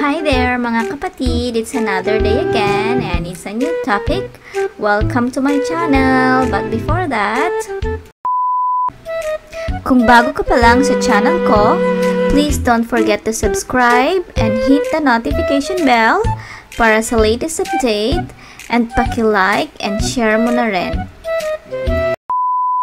Hi there mga kapatid, it's another day again and it's a new topic. Welcome to my channel. But before that, kung bago ka pa lang sa channel ko, please don't forget to subscribe and hit the notification bell para sa latest update and paki-like and share mo na rin.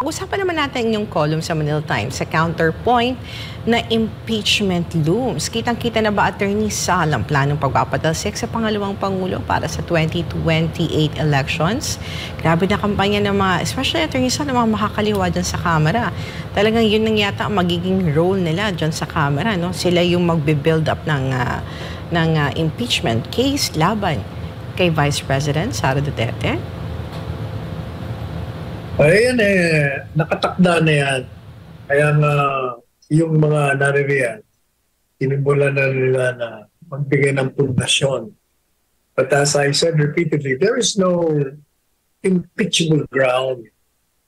Usapan naman natin yung column sa Manila Times sa counterpoint na impeachment looms. Kitang-kita na ba, Attorney Sal, ang planong pagpapatalsik sa pangalawang Pangulo para sa 2028 elections? Grabe na kampanya ng mga, especially Attorney Sal, ng mga makakaliwa dyan sa Kamara. Talagang yun nang yata ang magiging role nila dyan sa Kamara. No? Sila yung magbe-build up ng impeachment case laban kay Vice President Sara Duterte. Ayan nakatakda na yan. Kaya nga yung mga naririyan, sinimula na nila na magbigay ng pundasyon. But as I said repeatedly, there is no impeachable ground.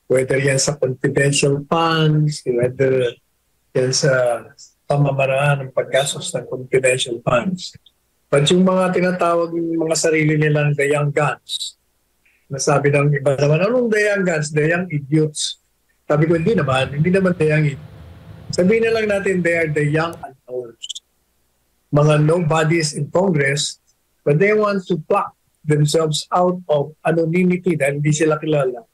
Whether yan sa confidential funds, whether yan sa pamamaraan ng paggastos ng confidential funds. But yung mga tinatawag yung mga sarili nilang the young guns, nasabi ng iba naman, anong the young guns, the young idiots? Sabi ko, hindi naman the young idiots. Sabihin na lang natin, they are the young unknowns. Mga nobodies in Congress, but they want to pluck themselves out of anonymity dahil hindi sila kilala.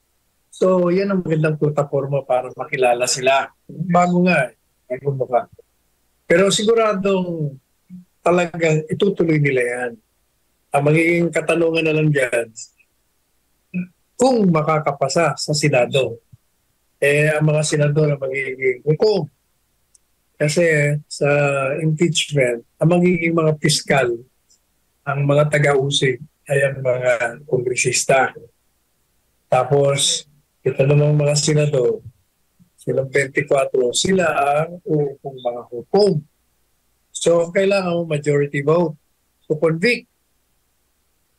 So, yan ang magandang plataforma para makilala sila. Bago nga, bagong mukha. Pero siguradong talagang itutuloy nila yan. Ang magiging katanungan na lang dyan, kung makakapasa sa Senado, ang mga senador ang magiging hukom. Kasi sa impeachment, ang magiging mga piskal, ang mga taga-usig ay ang mga kongresista. Tapos, ito namang mga senador, silang 24, sila ang mga hukom. So, kailangan mo majority vote to convict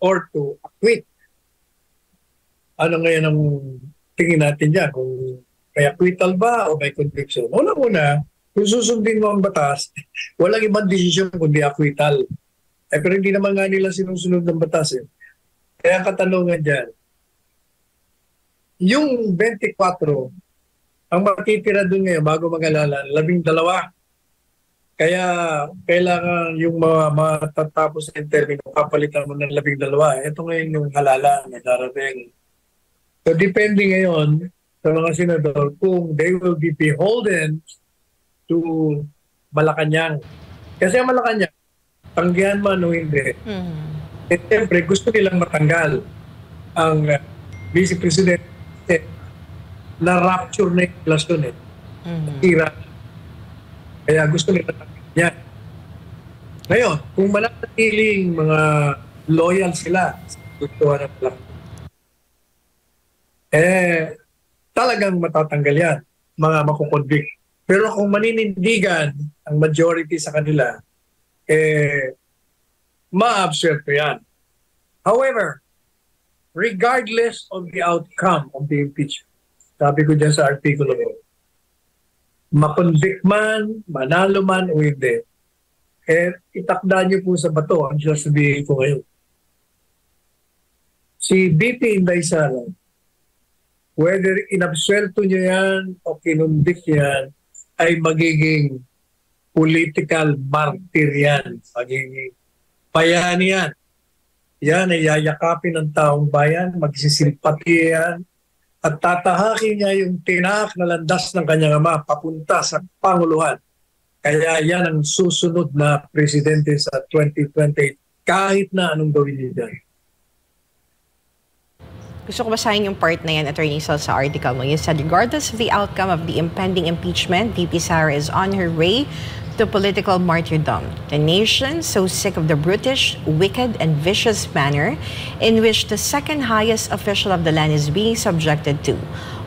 or to acquit. Ano ngayon ang tingin natin dyan? Kung may acquittal ba o may conviction? Una-una, kung susundin mo ang batas, walang ibang desisyon kundi acquittal. Pero hindi naman nga nila sinusunod ng batas. Kaya ang katanungan dyan, yung 24, ang matitira doon ngayon bago mag-alala, 12. Kaya kailangan yung mga matatapos na termino, papalitan mo ng 12. Ito ngayon yung halala na darating. So, depende ngayon sa mga senador kung they will be beholden to Malacanang. Kasi ang Malacanang, tanggihan man o hindi, siyempre gusto nilang matanggal ang Vice President na rapture na yung relasyon Tira. Kaya gusto nila tanggal yan. Ngayon, kung manatiling mga loyal sila, gusto na lang. Talagang matatanggal yan, mga makukonvict. Pero kung maninindigan ang majority sa kanila, ma-absuelto yan. However, regardless of the outcome of the impeachment, sabi ko dyan sa artikulo ko, makonvict man, manalo man o hindi, itakda niyo po sa bato ang sasabihin ko ngayon. Si BP Inday Sara, whether inabsuelto niyo yan o kinundik yan, ay magiging political martyr yan. Magiging bayani yan. Yan ay yayakapin ng taong bayan, magsisimpati yan, at tatahakin niya yung tinahak na landas ng kanyang ama papunta sa Panguluhan. Kaya yan ang susunod na presidente sa 2028, kahit na anong gawin niya dyan. Gusto ko basahin yung part na yan, Attorney Sal, sa article mo. You said, regardless of the outcome of the impending impeachment, VP Sara is on her way to political martyrdom. The nation, so sick of the brutish, wicked, and vicious manner in which the second highest official of the land is being subjected to,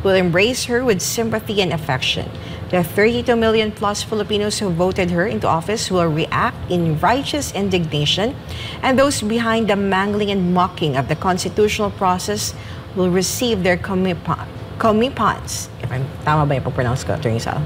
will embrace her with sympathy and affection. The 32 million plus Filipinos who voted her into office will react in righteous indignation, and those behind the mangling and mocking of the constitutional process will receive their comeuppance. If I'm tama ba yung pag-pronounce ko, Attorney Sal?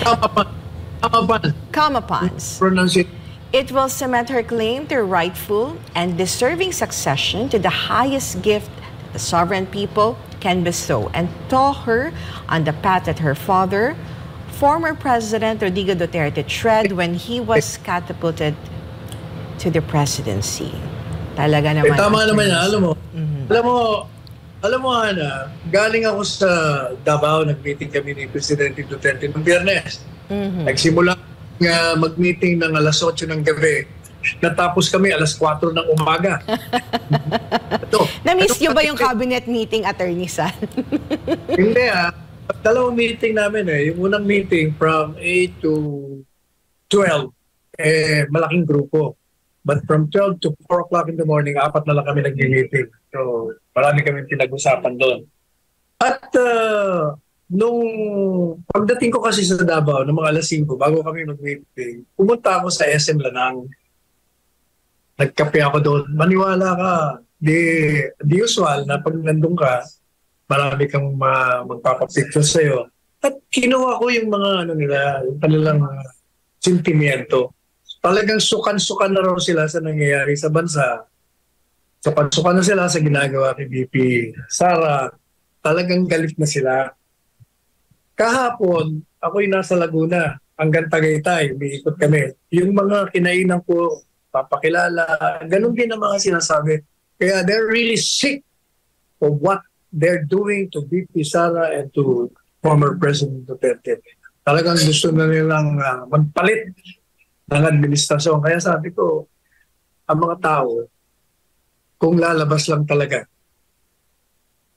Kamapans. Comeuppance. Pronounce it. It will cement her claim to rightful and deserving succession to the highest gift the sovereign people can bestow, and tow her on the path that her father, former President Rodrigo Duterte, tread when he was catapulted to the presidency. Talaga naman. Tama naman yan, alam mo. Alam mo, Ana, galing ako sa Davao, nag-meeting kami ni Presidente Duterte noong Biyernes. Nagsimula mag-meeting ng alas 8 ng gabi. Natapos kami alas 4 ng umaga. Na-miss nyo ba yung cabinet meeting, Attorney Sal? Hindi dalawang meeting namin Yung unang meeting from 8 to 12, malaking grupo. But from 12 to 4 o'clock in the morning, 4 na lang kami nag-meeting. So, marami kami pinag-usapan doon. At nung pagdating ko kasi sa Davao, ng mga alas 5, bago kami mag-meeting, pumunta ako sa SM Lanang. Nagkape ako doon. Maniwala ka, di usual na pag nandun ka, marami kang magpapapicture sa'yo. At kinuha ko yung mga yung kanilang sentimiento. Talagang sukan-sukan na raw sila sa nangyayari sa bansa. Sukan-sukan na sila sa ginagawa ni VP Sara. Talagang galit na sila. Kahapon, ako'y nasa Laguna, hanggang Tagaytay, umiikot kami. Yung mga kinainan ko, papakilala, ganun din ang mga sinasabi. Kaya they're really sick of what they're doing to VP Sara and to former President Duterte. Talagang gusto na nilang magpalit ng administrasyon. Kaya sabi ko, ang mga tao, kung lalabas lang talaga,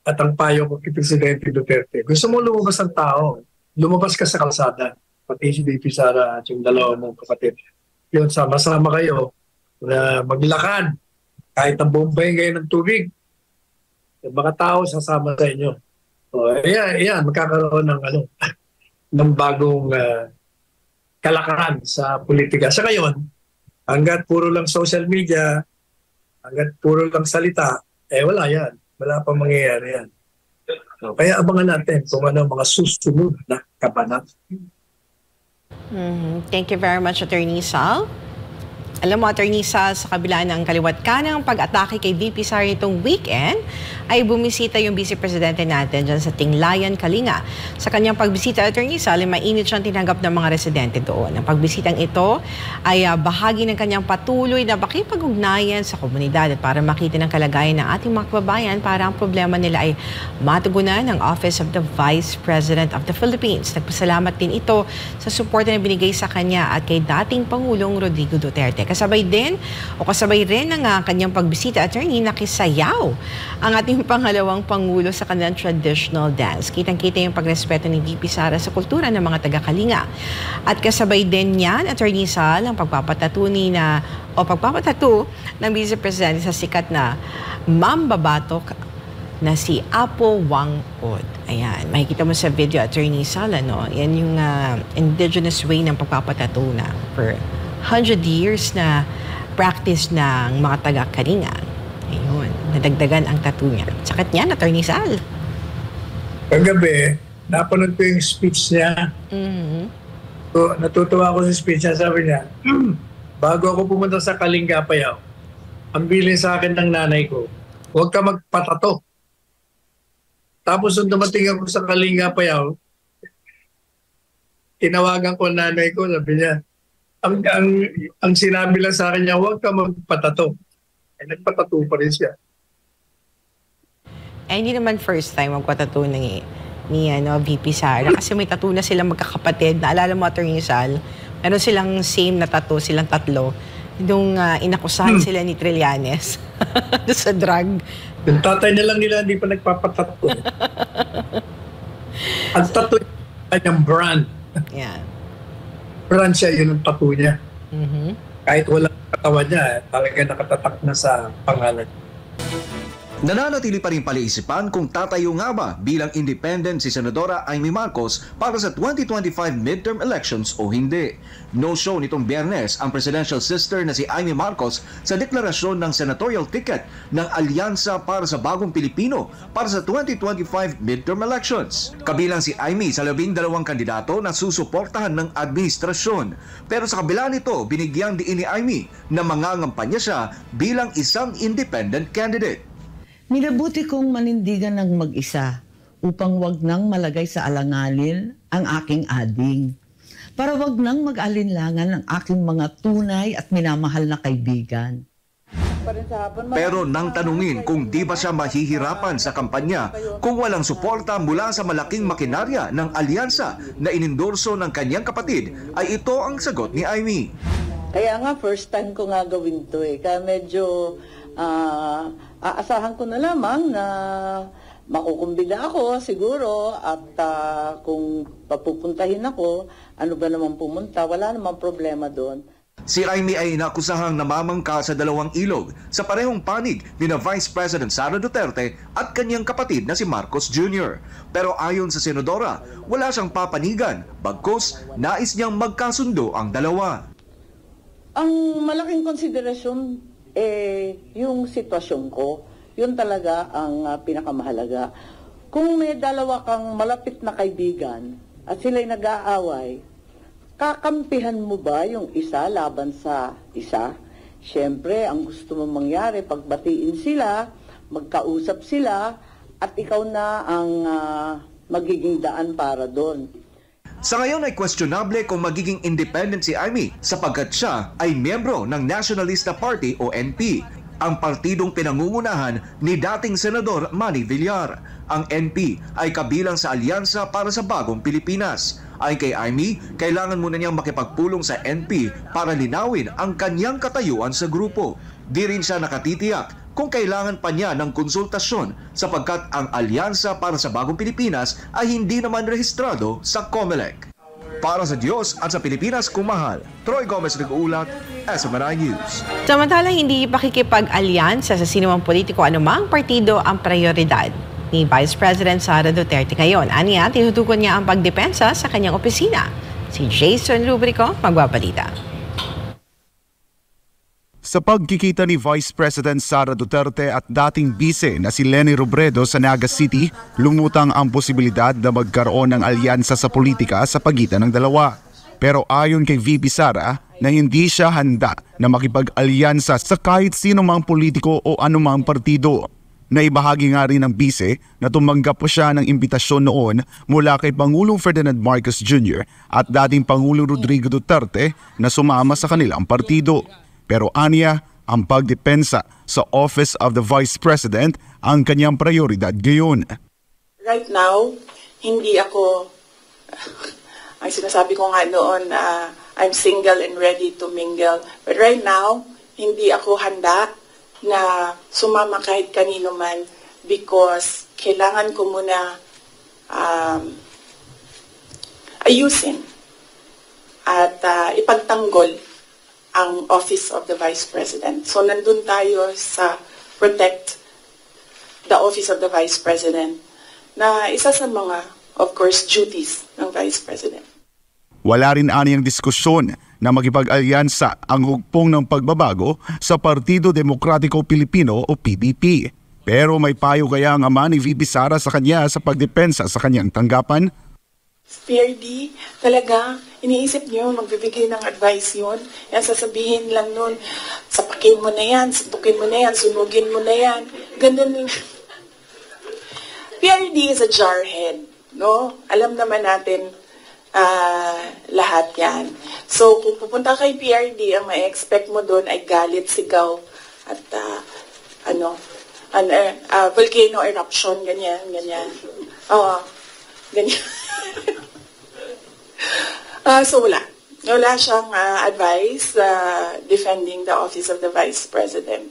at ang payo ko kay Presidente Duterte, gusto mo lumabas ng tao, lumabas ka sa kalsada, pati si VP Sara at yung dalawa mong kapatid. Yun, sama-sama kayo na maglakad, kahit ang Bombay ngayon ng tubig, yung mga tao sasama sa inyo. So, ayan, magkakaroon ng ng bagong kalakaran sa politika. Sa ngayon, hanggat puro lang social media, hanggat puro lang salita, wala yan. Wala pang mangyayari yan. So, kaya abangan natin kung ano mga susunod na kabanat. Thank you very much, Attorney Sal. Alam mo, Attorney Sal, sa kabila ng kaliwat kanang pag-atake kay VP Sara itong weekend, ay bumisita yung Vice Presidente natin dyan sa Tinglayan, Kalinga. Sa kanyang pagbisita, Attorney Sal, ay mainit siyang tinanggap ng mga residente doon. Ang pagbisitang ito ay bahagi ng kanyang patuloy na pakipag-ugnayan sa komunidad at para makita ng kalagayan ng ating mga kababayan para ang problema nila ay matugunan ng Office of the Vice President of the Philippines. Nagpasalamat din ito sa suporta na binigay sa kanya at kay dating Pangulong Rodrigo Duterte. Kasabay rin ng kanyang pagbisita, Attorney, nakisayaw ang ating pangalawang Pangulo sa kanilang traditional dance. Kitang-kita yung pagrespeto ni VP Sara sa kultura ng mga taga-Kalinga. At kasabay din niyan, Attorney Sal, ang pagpapatato ng Vice Presidente sa sikat na mambabatok na si Apo Wang Od. Ayan, makikita mo sa video, Attorney Sal, yan yung indigenous way ng pagpapatato na for 100 years na practice ng mga taga-Kalinga. Ayun, nadagdagan ang tattoo niya. Sakit niya, Attorney Sal. Kagabi, napanood ko yung speech niya. So, natutuwa ako sa speech niya. Sabi niya, bago ako pumunta sa Kalinga Apayao, ang bilin sa akin ng nanay ko, huwag ka magpatato. Tapos nung dumating ako sa Kalinga Apayao, tinawagan ko ang nanay ko, sabi niya, ang sinabi lang sa akin niya, huwag ka magpatato. Nagpatato pa rin siya. Hindi naman first time magpatato ni VP Sara. Kasi may tattoo na silang magkakapatid. Naalala mo, Attorney Sal, meron silang same na tattoo, silang tatlo. Nung inakusahan sila ni Trillanes sa drug. Yung tatay na lang nila hindi pa nagpapatato. Ang tattoo ay ang brand. Yeah. Brand siya, yun ang tattoo niya. Kahit walang katawan niya, talaga nakatatak na sa pangalan. Nananatili pa rin palaisipan kung tatayo nga ba bilang independent si Senadora Amy Marcos para sa 2025 midterm elections o hindi. No show nitong Biyernes ang presidential sister na si Amy Marcos sa deklarasyon ng senatorial ticket ng Alyansa para sa Bagong Pilipino para sa 2025 midterm elections. Kabilang si Amy sa 12 kandidato na susuportahan ng administrasyon. Pero sa kabila nito, binigyang diin ni Amy na mangangampanya siya bilang isang independent candidate. Minabuti kong manindigan ng mag-isa upang wag nang malagay sa alanganin ang aking ading. Para wag nang mag-alinlangan ang aking mga tunay at minamahal na kaibigan. Pero nang tanungin kung di ba siya mahihirapan sa kampanya kung walang suporta mula sa malaking makinarya ng alyansa na inendorso ng kanyang kapatid, ay ito ang sagot ni Amy. Kaya nga first time ko nga gawin to Kaya medyo aasahan ko na lamang na makukumbida ako siguro at kung papupuntahin ako, ano ba naman pumunta, wala namang problema doon. Si Amy ay inakusahang namamangka sa dalawang ilog sa parehong panig ni na Vice President Sara Duterte at kanyang kapatid na si Marcos Jr. Pero ayon sa senadora, wala siyang papanigan, bagkus nais niyang magkasundo ang dalawa. Ang malaking konsiderasyon yung sitwasyon ko, yun talaga ang pinakamahalaga. Kung may dalawa kang malapit na kaibigan at sila'y nag-aaway, kakampihan mo ba yung isa laban sa isa? Siyempre, ang gusto mong mangyari, pagbatiin sila, magkausap sila, at ikaw na ang magiging daan para doon. Sa ngayon ay questionable kung magiging independent si Amy sapagkat siya ay miyembro ng Nationalista Party o NP, ang partidong pinangungunahan ni dating Senador Manny Villar. Ang NP ay kabilang sa Alyansa para sa Bagong Pilipinas. Ay kay Amy, kailangan muna niyang makipagpulong sa NP para linawin ang kanyang katayuan sa grupo. Di rin siya nakatitiyak kung kailangan pa niya ng konsultasyon sapagkat ang Alyansa para sa Bagong Pilipinas ay hindi naman rehistrado sa COMELEC. Para sa Diyos at sa Pilipinas kumahal, Troy Gomez nag-uulat, SMNI News. Samantala, hindi pakikipag-alyansa sa sinumang politiko anumang partido ang prioridad ni Vice President Sara Duterte ngayon. Aniya, tinutukoy niya ang pagdepensa sa kanyang opisina. Si Jason Lubrico, magbabalita. Sa pagkikita ni Vice President Sara Duterte at dating bise na si Leni Robredo sa Naga City, lumutang ang posibilidad na magkaroon ng alyansa sa politika sa pagitan ng dalawa. Pero ayon kay VP Sara na hindi siya handa na makipag-alyansa sa kahit sino mang politiko o anumang partido. Naibahagi nga rin ng bise na tumanggap po siya ng imbitasyon noon mula kay Pangulong Ferdinand Marcos Jr. at dating Pangulong Rodrigo Duterte na sumama sa kanilang partido. Pero aniya, ang pagdepensa sa Office of the Vice President ang kanyang prioridad ngayon. Right now, hindi ako, ang sinasabi ko nga noon, I'm single and ready to mingle. But right now, hindi ako handa na sumama kahit kanino man because kailangan ko muna ayusin at ipagtanggol ang Office of the Vice President. So nandun tayo sa protect the Office of the Vice President na isa sa mga, of course, duties ng Vice President. Wala rin aniyang diskusyon na makipag-alyansa ang hugpong ng pagbabago sa Partido Demokratiko Pilipino o PDP. Pero may payo kaya ang ama ni VP Sara sa kanya sa pagdepensa sa kanyang tanggapan? PRD, talaga, iniisip niyo, magbibigay ng advice yun. Yan, sasabihin lang nun, sapakin mo na yan, sapukin mo na yan, sunugin mo na yan. Ganun. PRD is a jarhead, no? Alam naman natin lahat yan. So, kung pupunta kay PRD, ang ma-expect mo doon ay galit, sigaw, at volcano eruption, ganyan. Ganyan. So wala siyang advice defending the Office of the Vice President.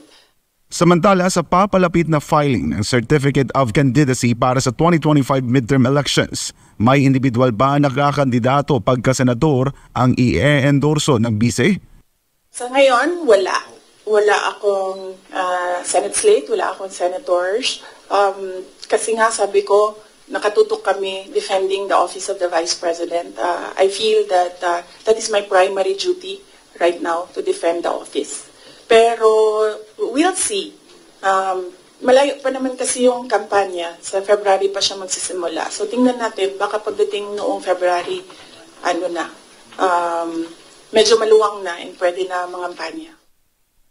Samantala sa papalapit na filing ng Certificate of Candidacy para sa 2025 midterm elections, may individual ba na kakandidato pagka-senador ang i-endorso ng bise? Sa ngayon, wala. wala akong Senate slate, wala akong senators. Kasi nga sabi ko, nakatutok kami defending the office of the Vice President. I feel that that is my primary duty right now, to defend the office. Pero we'll see. Malayo pa naman kasi yung kampanya. Sa February pa siya magsisimula. So tingnan natin, baka pagdating noong February, medyo maluwang na and pwede na mangampanya.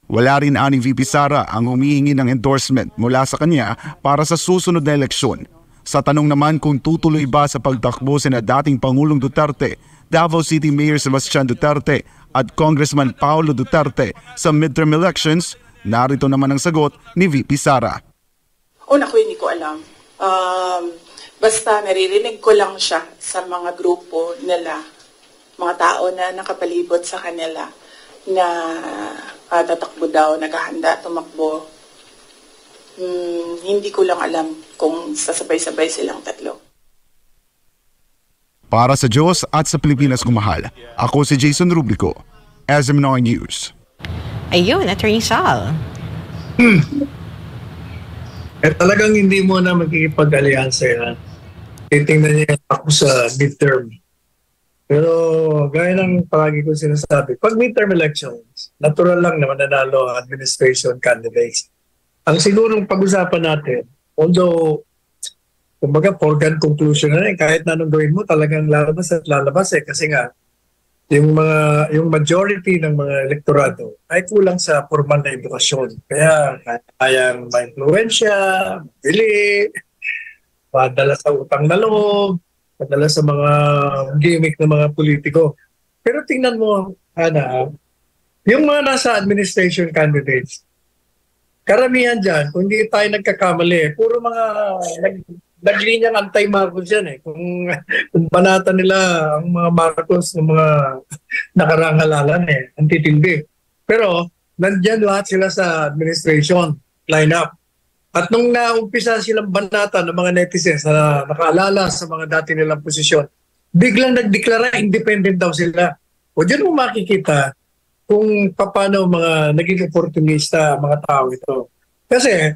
Wala rin ani VP Sara ang humihingi ng endorsement mula sa kanya para sa susunod na eleksyon. Sa tanong naman kung tutuloy ba sa pagtakbo sina dating Pangulong Duterte, Davao City Mayor Sebastian Duterte at Congressman Paulo Duterte sa midterm elections, narito naman ang sagot ni VP Sara. Naku, hindi ko alam. Basta naririnig ko lang siya sa mga grupo nila, mga tao na nakapalibot sa kanila na tatakbo daw, naghahanda, tumakbo. Hindi ko lang alam kung sasabay-sabay silang tatlo. Para sa Diyos at sa Pilipinas kumahal, ako si Jason Rubrico, SM9 News. Ayun, Attorney Sal. Talagang hindi mo na magkikipag-alyansa yan. Titingnan niya ako sa midterm. Pero gaya ng palagi ko sinasabi, pag midterm elections, natural lang na mananalo ang administration candidates. Ang sigurong pag-usapan natin, although, kumbaga, foregone conclusion na kahit na anong gawin mo, talagang lalabas at lalabas kasi nga, yung majority ng mga elektorado ay kulang sa formal na edukasyon. Kaya kayang ma-influensya, mabili, padala sa utang na loob, padala sa mga gimmick ng mga politiko. Pero tingnan mo, yung mga nasa administration candidates, karamihan dyan, kung hindi tayo nagkakamali, puro mga naglinyang anti-Marcos yan . Kung banata nila ang mga Marcos ng mga nakarang halalan ang titindi. Pero nandyan lahat sila sa administration lineup. At nung naumpisa silang banata ng mga netizens na nakaalala sa mga dati nilang posisyon, biglang nagdeklara independent daw sila. O dyan mo makikita kung paano mga naging oportunista mga tao ito. Kasi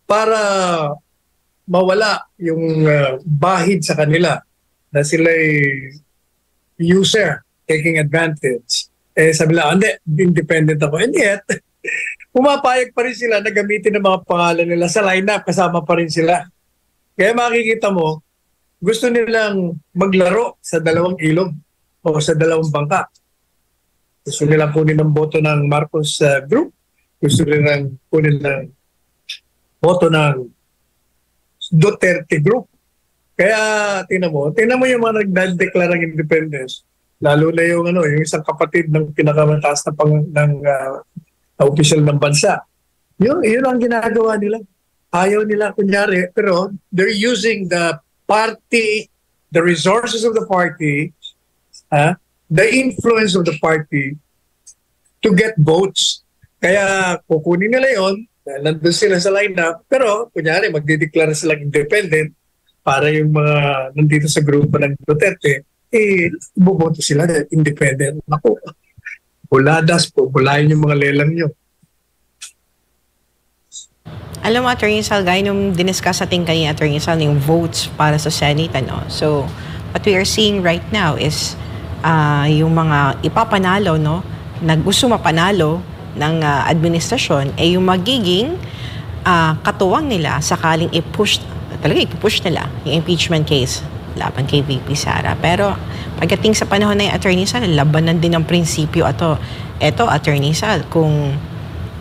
para mawala yung bahid sa kanila na sila'y user taking advantage, sabi lang, hindi, independent ako. And yet, pumapayag pa rin sila na gamitin ang mga pangalan nila sa lineup, kasama pa rin sila. Kaya makikita mo, gusto nilang maglaro sa dalawang ilog o sa dalawang bangka. Gusto nilang kunin ang boto ng Marcos group, gusto nilang kunin ng boto ng Duterte group. Kaya tingnan mo yung mga nagdadeklara ng independence, lalo na yung isang kapatid ng pinakamataas na official ng bansa. Yun ang ginagawa nila. Ayaw nila kunyari, pero they're using the party, the resources of the party, the influence of the party to get votes. Kaya kukunin nila yon, nandun sila sa lineup, pero kunyari magdideklara silang independent para yung mga nandito sa grupo ng Duterte, buboto sila independent. Naku, buladas po, bulayin yung mga lelang nyo. Alam mo, Attorney Sal, gaya nung diniscuss ating kanina, Attorney Sal, yung votes para sa Senate, So, what we are seeing right now is yung mga ipapanalo, na gusto mapanalo ng administrasyon, yung magiging katuwang nila sakaling ipush nila yung impeachment case laban kay VP Sara. Pero pagdating sa panahon na yung Attorney Sal, labanan din ng prinsipyo Ito, Attorney Sal, kung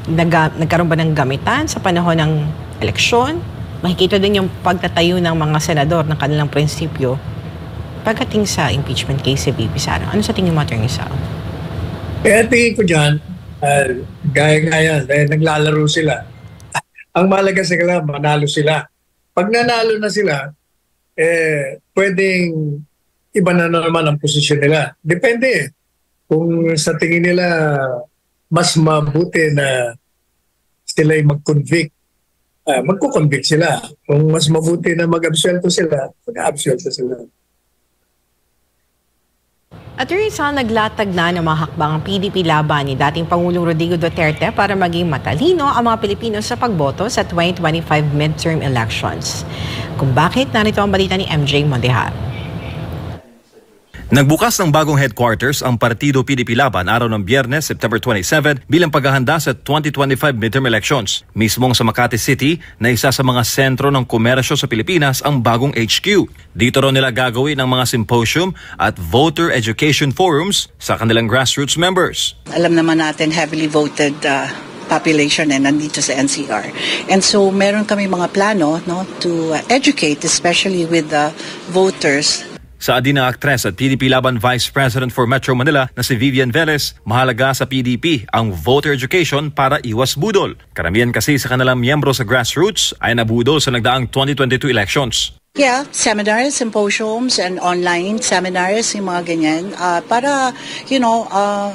nagkaroon ba ng gamitan sa panahon ng eleksyon, makikita din yung pagtatayo ng mga senador ng kanilang prinsipyo pagdating sa impeachment case si VP Sara. Ano sa tingin mo, Attorney Sal? Kaya tingin ko dyan, gaya-gaya, dahil naglalaro sila. Ang malaga sa kanila, manalo sila. Pag nanalo na sila, pwedeng iba na naman ang posisyon nila. Depende. Kung sa tingin nila, mas mabuti na sila'y mag-convict, magko-convict sila. Kung mas mabuti na mag-absuelto sila, mag-absuelto sila. Attorney Sal, naglatag na ng mga hakbang ang PDP laban ni dating Pangulong Rodrigo Duterte para maging matalino ang mga Pilipino sa pagboto sa 2025 midterm elections. Kung bakit, narito ang balita ni MJ Mondihar. Nagbukas ng bagong headquarters ang Partido PDP Laban araw ng Biyernes, September 27 bilang paghahanda sa 2025 midterm elections. Mismong sa Makati City na isa sa mga sentro ng komersyo sa Pilipinas ang bagong HQ. Dito raw nila gagawin ang mga symposium at voter education forums sa kanilang grassroots members. Alam naman natin heavily voted population nandito sa NCR. And so meron kami mga plano to educate, especially with the voters. Sa adina aktres at PDP Laban Vice President for Metro Manila na si Vivian Velez, mahalaga sa PDP ang voter education para iwas budol. Karamihan kasi sa kanilang miyembro sa grassroots ay nabudol sa nagdaang 2022 elections. Yeah, seminars, symposiums, and online seminars, yung mga ganyan, para,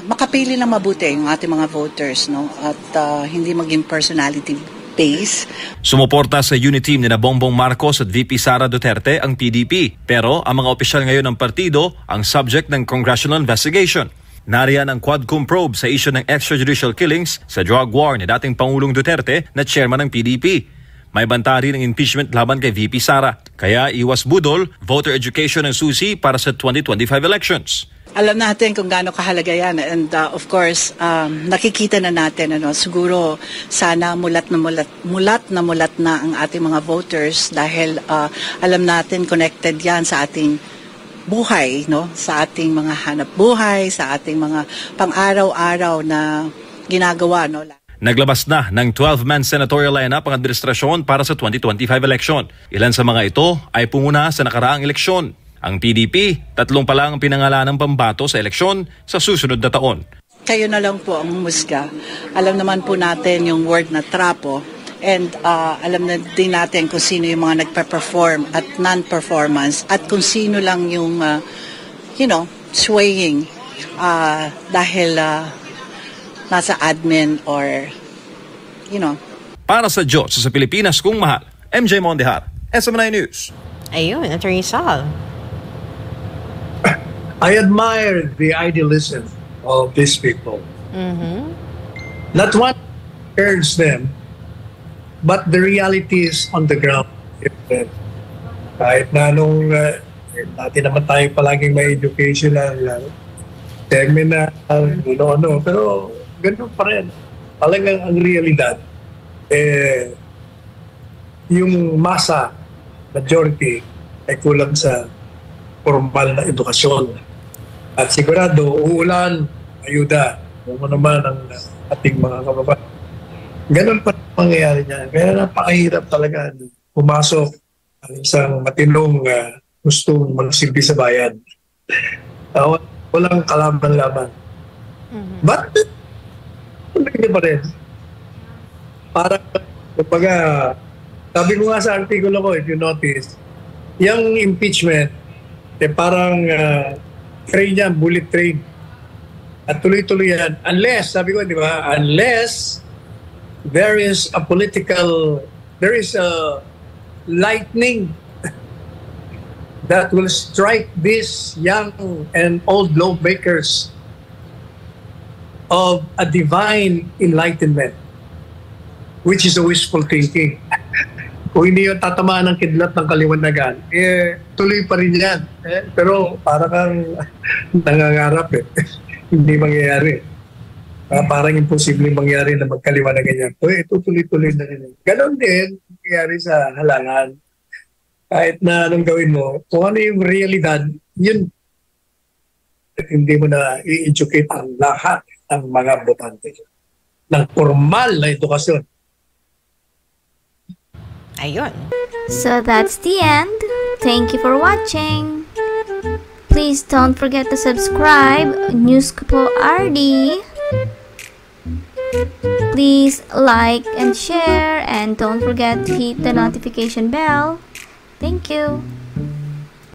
makapili ng mabuti yung ating mga voters, at hindi maging personality base. Sumuporta sa unit team ni Bongbong Marcos at VP Sara Duterte ang PDP. Pero ang mga opisyal ngayon ng partido ang subject ng congressional investigation. Nariyan ang Quadcom probe sa issue ng extrajudicial killings sa drug war ni dating Pangulong Duterte na chairman ng PDP. May banta rin ng impeachment laban kay VP Sara. Kaya iwas budol, voter education ang susi para sa 2025 elections. Alam natin kung gaano kahalaga yan, and of course, nakikita na natin, siguro sana mulat na ang ating mga voters dahil alam natin connected yan sa ating buhay, sa ating mga hanap buhay, sa ating mga pang-araw-araw na ginagawa. Naglabas na ng 12-man senatorial lineup ang administrasyon para sa 2025 election. Ilan sa mga ito ay pumuna sa nakaraang eleksyon. Ang PDP, 3 pa lang ang pinangalanang pambato sa eleksyon sa susunod na taon. Kayo na lang po ang humusga. Alam naman po natin yung word na trapo, and alam na din natin kung sino yung mga nagpe-perform at non-performance at kung sino lang yung, swaying dahil nasa admin or, Para sa Diyos sa Pilipinas kung mahal, MJ Mondihar, SM9 News. Ayun, Attorney Sal. I admire the idealism of these people. Not one urges them, but the reality is on the ground. Kahit na nung dati naman tayo palaging may educational seminar, pero ganun pa rin. Talagang ang realidad, yung masa, majority, ay kulang sa formal na edukasyon. At sigurado, uulan, ayuda, kung naman ang ating mga kababayan. Ganun pa mangyayari niya. Kaya napakahirap talaga pumasok ang isang matinong gustong magsilbi sa bayan. Walang kalaban-laban. But, hindi pa rin. Parang, kumbaga, sabi ko nga sa artikulo ko, if you notice, yung impeachment, parang train yan, bullet train. At tuloy-tuloy yan. Unless, sabi ko, di ba, unless there is a lightning that will strike these young and old lawmakers of a divine enlightenment, which is a wishful thinking. Kung hindi yung tatamaan ng kidlat ng kaliwanagan, tuloy pa rin yan. Pero parang nangangarap hindi mangyayari. Parang imposible mangyari na magkaliwanagan yan. Ito tuloy-tuloy na rin. Ganon din mangyayari sa halangan. Kahit na anong gawin mo, kung ano yung realidad, yun, hindi mo na i-educate ang lahat ng mga botante ng formal na edukasyon. Ayun. So that's the end. Thank you for watching. Please don't forget to subscribe News ko po RD. Please like and share, and don't forget to hit the notification bell. Thank you.